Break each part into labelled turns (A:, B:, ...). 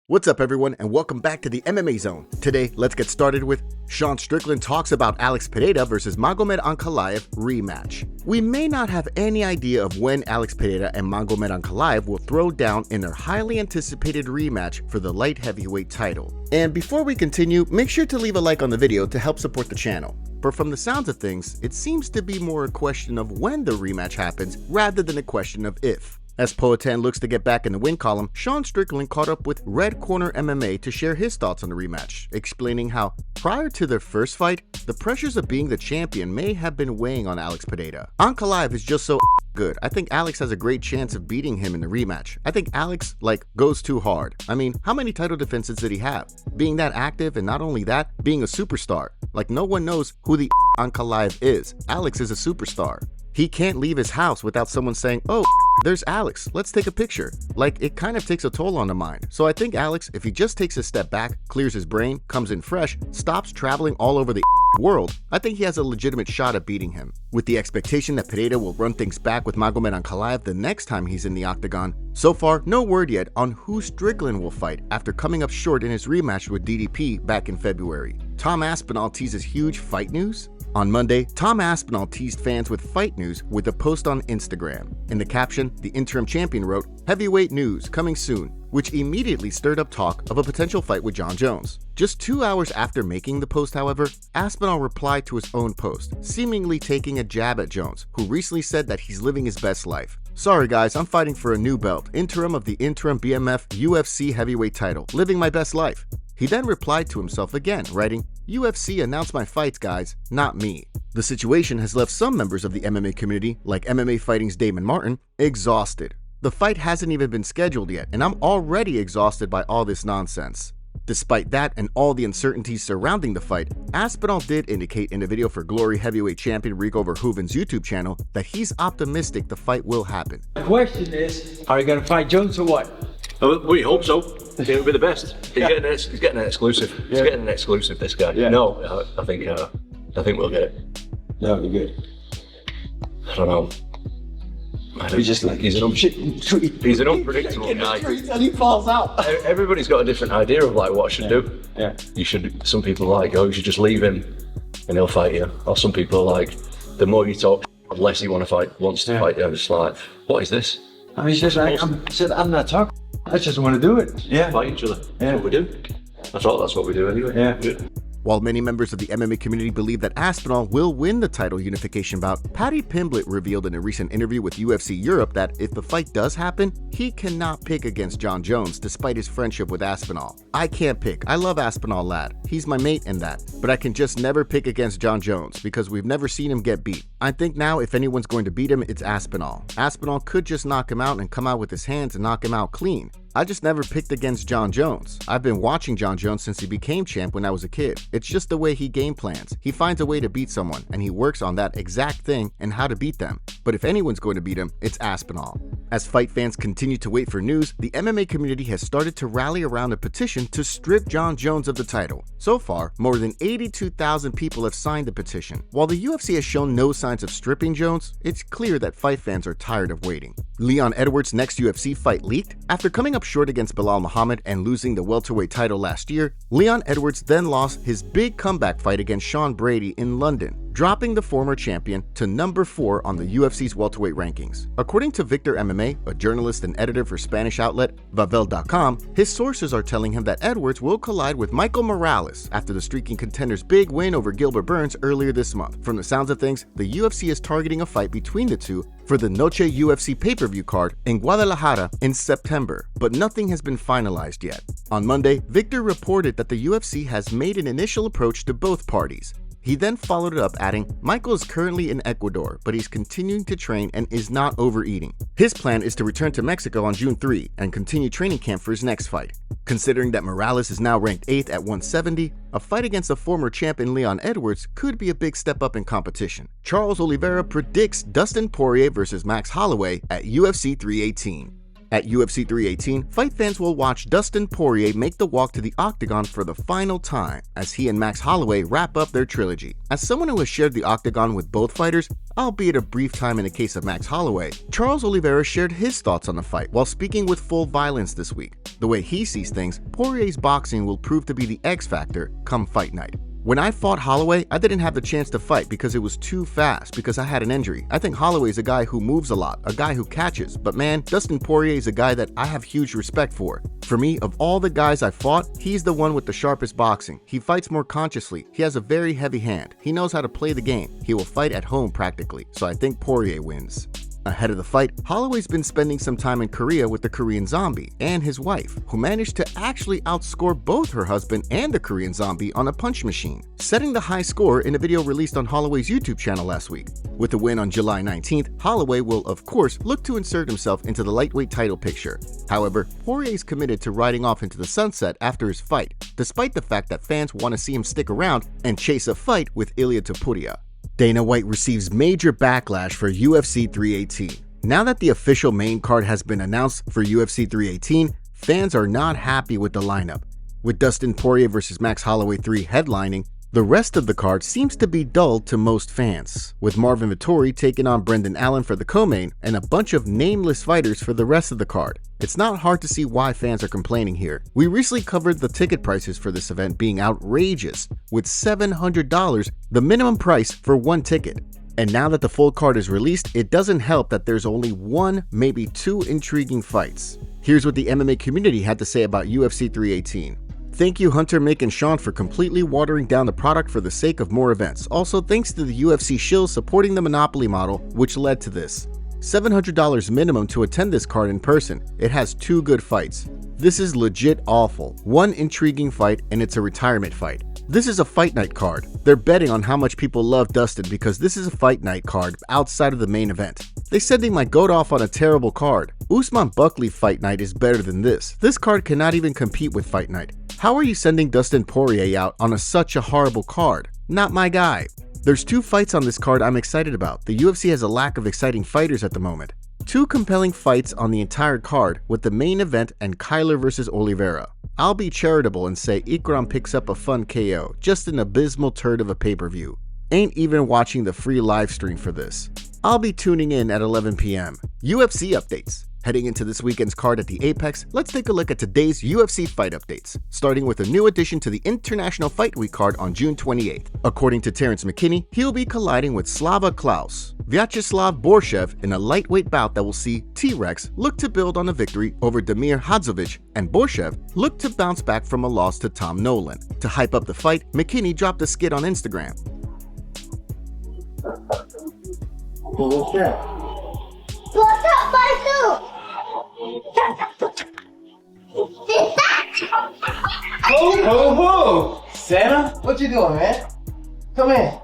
A: What's up everyone and welcome back to the MMA Zone. Today, let's get started with Sean Strickland talks about Alex Pereira versus Magomed Ankalaev rematch. We may not have any idea of when Alex Pereira and Magomed Ankalaev will throw down in their highly anticipated rematch for the light heavyweight title. And before we continue, make sure to leave a like on the video to help support the channel. But from the sounds of things, it seems to be more a question of when the rematch happens rather than a question of if. As Poatan looks to get back in the win column, Sean Strickland caught up with Red Corner MMA to share his thoughts on the rematch, explaining how, prior to their first fight, the pressures of being the champion may have been weighing on Alex Pereira. Ankalaev is just so good. I think Alex has a great chance of beating him in the rematch. I think Alex, goes too hard. I mean, how many title defenses did he have? Being that active and not only that, being a superstar. No one knows who the Ankalaev is. Alex is a superstar. He can't leave his house without someone saying, oh, there's Alex, let's take a picture. It kind of takes a toll on the mind. So I think Alex, if he just takes a step back, clears his brain, comes in fresh, stops traveling all over the world, I think he has a legitimate shot at beating him. With the expectation that Pereira will run things back with Magomed Ankalaev the next time he's in the octagon, so far no word yet on who Strickland will fight after coming up short in his rematch with DDP back in February. Tom Aspinall teases huge fight news? On Monday, Tom Aspinall teased fans with fight news with a post on Instagram. In the caption, the interim champion wrote, "Heavyweight news coming soon," which immediately stirred up talk of a potential fight with Jon Jones. Just 2 hours after making the post, however, Aspinall replied to his own post, seemingly taking a jab at Jones, who recently said that he's living his best life. "Sorry guys, I'm fighting for a new belt, interim of the interim BMF UFC heavyweight title, living my best life." He then replied to himself again, writing, "UFC announced my fights, guys, not me." The situation has left some members of the MMA community, like MMA Fighting's Damon Martin, exhausted. The fight hasn't even been scheduled yet, and I'm already exhausted by all this nonsense. Despite that and all the uncertainties surrounding the fight, Aspinall did indicate in a video for Glory heavyweight champion Rico Verhoeven's YouTube channel that he's optimistic the fight will happen.
B: The question is, are you going to fight Jones or what?
C: We hope so. It'll be the best. He's getting an exclusive. He's getting an exclusive, this guy. Yeah. No, I think we'll get it.
B: No, you're good.
C: I don't know. He's an unpredictable guy.
B: And he falls out.
C: Everybody's got a different idea of what should do.
B: Yeah.
C: Some people are you should just leave him and he'll fight you. Or some people are the more you talk, the less he wants to fight you. It's what is this?
B: I mean, I'm not talking. I just want to do it. Yeah.
C: Fight each other. That's what we do. That's what we do anyway.
B: Yeah.
A: While many members of the MMA community believe that Aspinall will win the title unification bout, Paddy Pimblett revealed in a recent interview with UFC Europe that if the fight does happen, he cannot pick against Jon Jones despite his friendship with Aspinall. "I can't pick. I love Aspinall, lad. He's my mate in that. But I can just never pick against Jon Jones because we've never seen him get beat. I think now if anyone's going to beat him, it's Aspinall. Aspinall could just knock him out and come out with his hands and knock him out clean. I just never picked against Jon Jones. I've been watching Jon Jones since he became champ when I was a kid. It's just the way he game plans. He finds a way to beat someone, and he works on that exact thing and how to beat them. But if anyone's going to beat him, it's Aspinall." As fight fans continue to wait for news, the MMA community has started to rally around a petition to strip Jon Jones of the title. So far, more than 82,000 people have signed the petition. While the UFC has shown no signs of stripping Jones, it's clear that fight fans are tired of waiting. Leon Edwards' next UFC fight leaked. After coming up short against Belal Muhammad and losing the welterweight title last year, Leon Edwards then lost his big comeback fight against Sean Brady in London, dropping the former champion to number 4 on the UFC's welterweight rankings. According to Victor MMA, a journalist and editor for Spanish outlet Vavel.com, his sources are telling him that Edwards will collide with Michael Morales after the streaking contender's big win over Gilbert Burns earlier this month. From the sounds of things, the UFC is targeting a fight between the two for the Noche UFC pay-per-view card in Guadalajara in September, but nothing has been finalized yet. On Monday, Victor reported that the UFC has made an initial approach to both parties. He then followed it up adding, "Michael is currently in Ecuador, but he's continuing to train and is not overeating. His plan is to return to Mexico on June 3 and continue training camp for his next fight." Considering that Morales is now ranked 8th at 170, a fight against a former champion Leon Edwards could be a big step up in competition. Charles Oliveira predicts Dustin Poirier versus Max Holloway at UFC 318. At UFC 318, fight fans will watch Dustin Poirier make the walk to the octagon for the final time as he and Max Holloway wrap up their trilogy. As someone who has shared the octagon with both fighters, albeit a brief time in the case of Max Holloway, Charles Oliveira shared his thoughts on the fight while speaking with Full Violence this week. The way he sees things, Poirier's boxing will prove to be the X factor come fight night. When I fought Holloway, I didn't have the chance to fight because it was too fast because I had an injury. I think Holloway is a guy who moves a lot, a guy who catches, but man, Dustin Poirier is a guy that I have huge respect for. For me, of all the guys I fought, he's the one with the sharpest boxing. He fights more consciously. He has a very heavy hand. He knows how to play the game. He will fight at home practically, so I think Poirier wins. Ahead of the fight, Holloway's been spending some time in Korea with the Korean Zombie and his wife, who managed to actually outscore both her husband and the Korean Zombie on a punch machine, setting the high score in a video released on Holloway's YouTube channel last week. With the win on July 19th, Holloway will, of course, look to insert himself into the lightweight title picture. However, Poirier is committed to riding off into the sunset after his fight, despite the fact that fans want to see him stick around and chase a fight with Ilia Topuria. Dana White receives major backlash for UFC 318. Now that the official main card has been announced for UFC 318, fans are not happy with the lineup. With Dustin Poirier vs. Max Holloway 3 headlining, the rest of the card seems to be dull to most fans, with Marvin Vettori taking on Brendan Allen for the co-main and a bunch of nameless fighters for the rest of the card. It's not hard to see why fans are complaining here. We recently covered the ticket prices for this event being outrageous, with $700 the minimum price for one ticket. And now that the full card is released, it doesn't help that there's only one, maybe two intriguing fights. Here's what the MMA community had to say about UFC 318. Thank you Hunter, Mick, and Sean for completely watering down the product for the sake of more events. Also, thanks to the UFC shill supporting the monopoly model, which led to this. $700 minimum to attend this card in person. It has two good fights. This is legit awful. One intriguing fight, and it's a retirement fight. This is a fight night card. They're betting on how much people love Dustin because this is a fight night card outside of the main event. They said they might go off on a terrible card. Usman Buckley fight night is better than this. This card cannot even compete with fight night. How are you sending Dustin Poirier out on such a horrible card? Not my guy. There's two fights on this card I'm excited about. The UFC has a lack of exciting fighters at the moment. Two compelling fights on the entire card with the main event and Kyler vs. Oliveira. I'll be charitable and say Ikram picks up a fun KO, just an abysmal turd of a pay-per-view. Ain't even watching the free live stream for this. I'll be tuning in at 11 p.m. UFC updates. Heading into this weekend's card at the Apex, let's take a look at today's UFC fight updates, starting with a new addition to the International Fight Week card on June 28th. According to Terrence McKinney, he'll be colliding with Slava Klaus, Vyacheslav Borshev in a lightweight bout that will see T-Rex look to build on a victory over Damir Hadzovic, and Borshev look to bounce back from a loss to Tom Nolan. To hype up the fight, McKinney dropped a skit on Instagram.
B: What's that?
D: What's up, my suit?
B: Whoa! Santa? What you doing, man? Come in.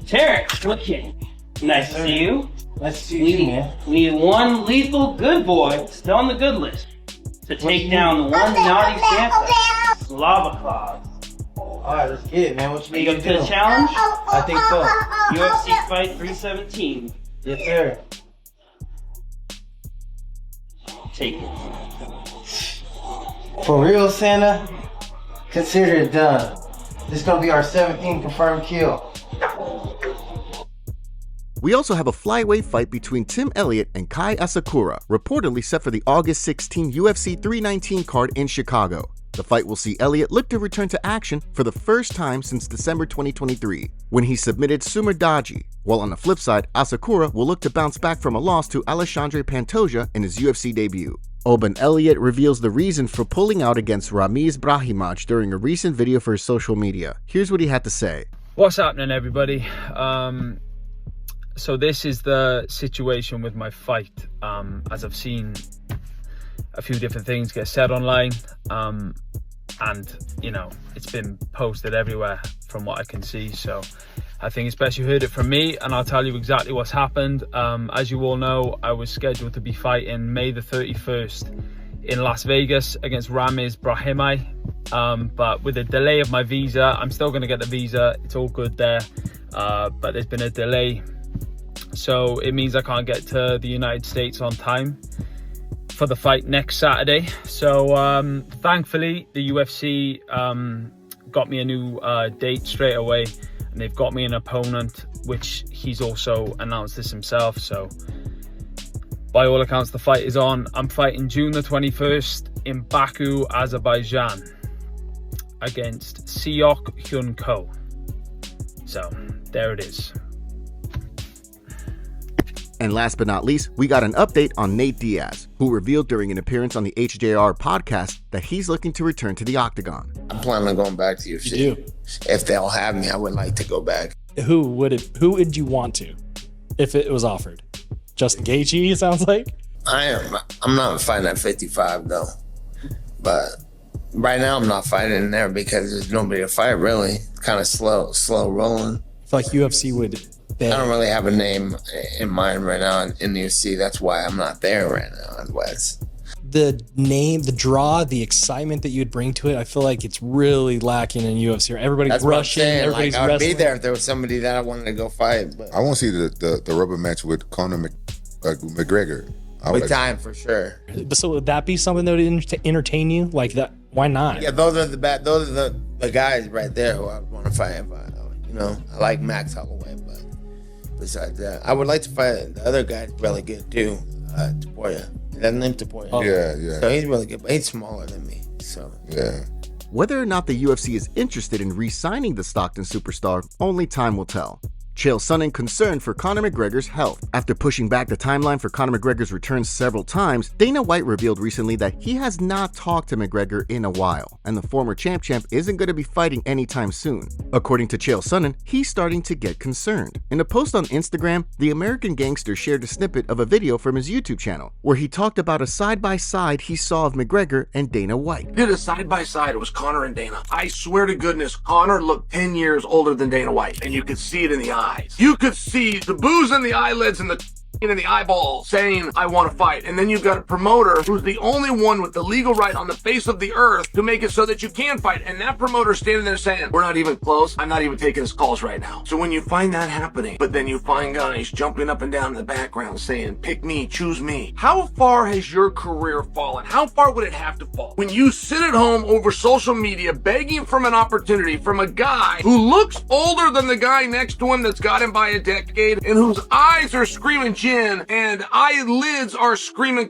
E: Terrence, look here. Nice to see you.
B: Nice to see you, man.
E: We need one lethal good boy still on the good list to take down the one naughty Santa, Slava Claus.
B: Alright, let's get it, man. What you
E: Are
B: need
E: you
B: to
E: up to
B: do?
E: the challenge?
B: I think so.
E: UFC Fight 317.
B: Yes, sir.
E: Take it.
B: For real, Santa? Consider it done. This is gonna be our 17th confirmed kill.
A: We also have a flyweight fight between Tim Elliott and Kai Asakura, reportedly set for the August 16 UFC 319 card in Chicago. The fight will see Elliott look to return to action for the first time since December 2023, when he submitted Sumerdagi, while on the flip side, Asakura will look to bounce back from a loss to Alexandre Pantoja in his UFC debut. Oban Elliott reveals the reason for pulling out against Ramiz Brahimaj during a recent video for his social media. Here's what he had to say.
F: What's happening, everybody? So this is the situation with my fight, as I've seen a few different things get said online, and you know, it's been posted everywhere from what I can see, so I think it's best you heard it from me, and I'll tell you exactly what's happened. As you all know, I was scheduled to be fighting May the 31st in Las Vegas against Ramiz Brahimaj, but with the delay of my visa, I'm still going to get the visa, it's all good there, but there's been a delay, so it means I can't get to the United States on time. for the fight next Saturday. So thankfully the UFC got me a new date straight away, and they've got me an opponent, which he's also announced this himself. So by all accounts, the fight is on. I'm fighting June the 21st in Baku, Azerbaijan, against Seok Hyun Ko. So there it is.
A: And last but not least, we got an update on Nate Diaz, who revealed during an appearance on the HJR podcast that he's looking to return to the octagon.
G: I'm planning on going back to UFC.
H: You do?
G: If they'll have me, I would like to go back.
H: Who would you want to, if it was offered? Justin Gaethje, it sounds like?
G: I'm not fighting at 55 though. But right now I'm not fighting in there because there's nobody to fight really. Kind of slow rolling.
H: I feel like UFC would
G: I don't really have a name in mind right now in the UFC. That's why I'm not there right now. Otherwise,
H: the name, the draw, the excitement that you'd bring to it, I feel like it's really lacking in UFC. Everybody's rushing, everybody's
G: I'd
H: wrestling.
G: be there if there was somebody that I wanted to go fight. But
I: I want to see the rubber match with Conor McGregor.
G: with time for sure.
H: So would that be something that would entertain you? Like that? Why not?
G: Yeah, those are the guys right there who I want to fight. You know, I like Max Holloway, but besides that, I would like to fight the other guy. Really good too, Poirier. That name Poirier.
I: Oh. Yeah.
G: So he's really good, but he's smaller than me. So
I: yeah.
A: Whether or not the UFC is interested in re-signing the Stockton superstar, only time will tell. Chael Sonnen concerned for Conor McGregor's health. After pushing back the timeline for Conor McGregor's return several times, Dana White revealed recently that he has not talked to McGregor in a while, and the former champ isn't going to be fighting anytime soon. According to Chael Sonnen, he's starting to get concerned. In a post on Instagram, the American gangster shared a snippet of a video from his YouTube channel, where he talked about a side-by-side he saw of McGregor and Dana White.
J: Did a side-by-side, it was Conor and Dana. I swear to goodness, Conor looked 10 years older than Dana White, and you could see it in the eyes. You could see the booze in the eyelids and the in the eyeball saying, I want to fight. And then you've got a promoter who's the only one with the legal right on the face of the earth to make it so that you can fight. And that promoter standing there saying, we're not even close. I'm not even taking his calls right now. So when you find that happening, but then you find guys jumping up and down in the background saying, pick me, choose me. How far has your career fallen? How far would it have to fall? When you sit at home over social media begging from an opportunity from a guy who looks older than the guy next to him that's got him by a decade and whose eyes are screaming gin and eyelids are screaming.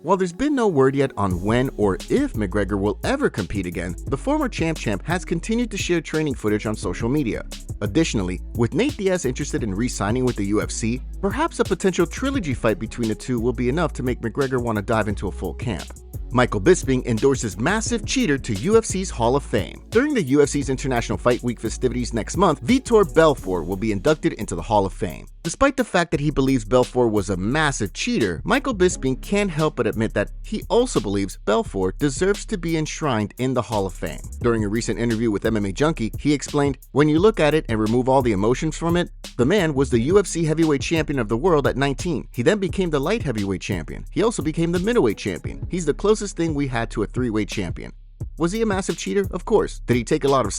A: While there's been no word yet on when or if McGregor will ever compete again, the former champ has continued to share training footage on social media. Additionally, with Nate Diaz interested in re-signing with the UFC, perhaps a potential trilogy fight between the two will be enough to make McGregor want to dive into a full camp. Michael Bisping endorses massive cheater to UFC's Hall of Fame. During the UFC's International Fight Week festivities next month, Vitor Belfort will be inducted into the Hall of Fame. Despite the fact that he believes Belfort was a massive cheater, Michael Bisping can't help but admit that he also believes Belfort deserves to be enshrined in the Hall of Fame. During a recent interview with MMA Junkie, he explained, when you look at it and remove all the emotions from it, the man was the UFC heavyweight champion of the world at 19. He then became the light heavyweight champion. He also became the middleweight champion. He's the closest thing we had to a three-weight champion. Was he a massive cheater? Of course. Did he take a lot of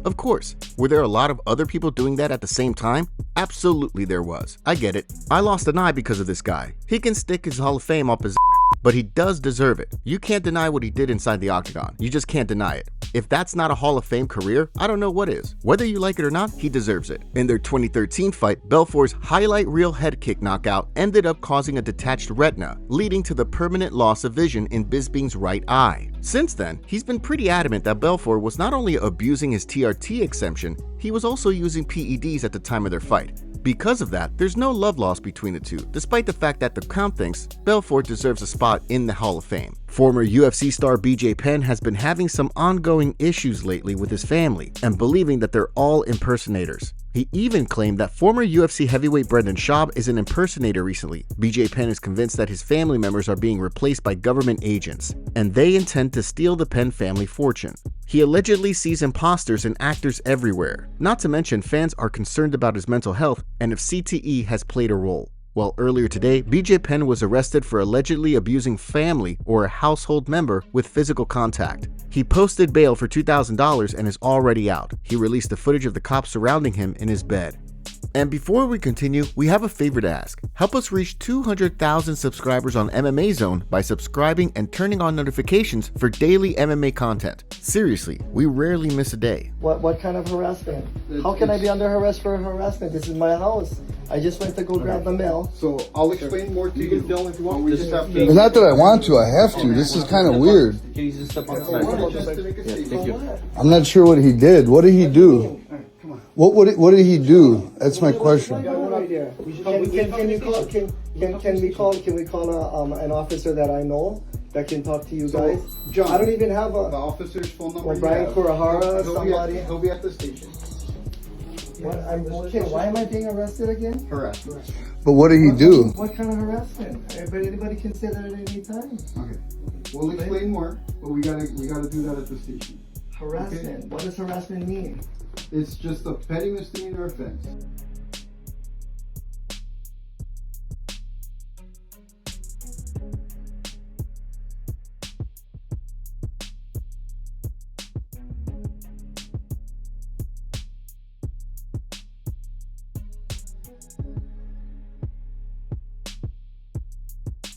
A: Of course. Were there a lot of other people doing that at the same time? Absolutely there was. I get it. I lost an eye because of this guy. He can stick his Hall of Fame up his but he does deserve it. You can't deny what he did inside the octagon. You just can't deny it. If that's not a Hall of Fame career, I don't know what is. Whether you like it or not, he deserves it. In their 2013 fight, Belfort's highlight reel head kick knockout ended up causing a detached retina, leading to the permanent loss of vision in Bisping's right eye. Since then, he's been pretty adamant that Belfort was not only abusing his TRT exemption, he was also using PEDs at the time of their fight. Because of that, there's no love lost between the two, despite the fact that the count thinks Belfort deserves a spot in the Hall of Fame. Former UFC star BJ Penn has been having some ongoing issues lately with his family and believing that they're all impersonators. He even claimed that former UFC heavyweight Brendan Schaub is an impersonator recently. BJ Penn is convinced that his family members are being replaced by government agents, and they intend to steal the Penn family fortune. He allegedly sees imposters and actors everywhere. Not to mention, fans are concerned about his mental health and if CTE has played a role. Well, earlier today, BJ Penn was arrested for allegedly abusing family or a household member with physical contact. He posted bail for $2,000 and is already out. He released the footage of the cops surrounding him in his bed. And before we continue, we have a favor to ask. Help us reach 200,000 subscribers on MMA Zone by subscribing and turning on notifications for daily MMA content. Seriously, we rarely miss a day.
K: What kind of harassment? How can I be under arrest for harassment? This is my house. I just went to go grab the mail.
L: So I'll explain more to you.
K: You can film if you want.
L: We just have to.
M: It's not that I want to, I have to. This is kind of weird.
K: Can you just step outside?
M: I'm not sure what he did. What did he do? What did he do? That's my question.
K: Can we call an officer that I know that can talk to you guys?
L: John,
K: I don't even have
L: the officer's phone number.
K: Or Brian Kurahara, somebody.
L: He'll be at the station.
K: Why am I being arrested again?
L: Harassment.
M: But what did he do?
K: What kind of harassment? Anybody can say that at any time.
L: Okay. We'll explain more, but we gotta do that at the station.
K: Harassment. Okay? What does harassment mean?
L: It's just a petty misdemeanor offense.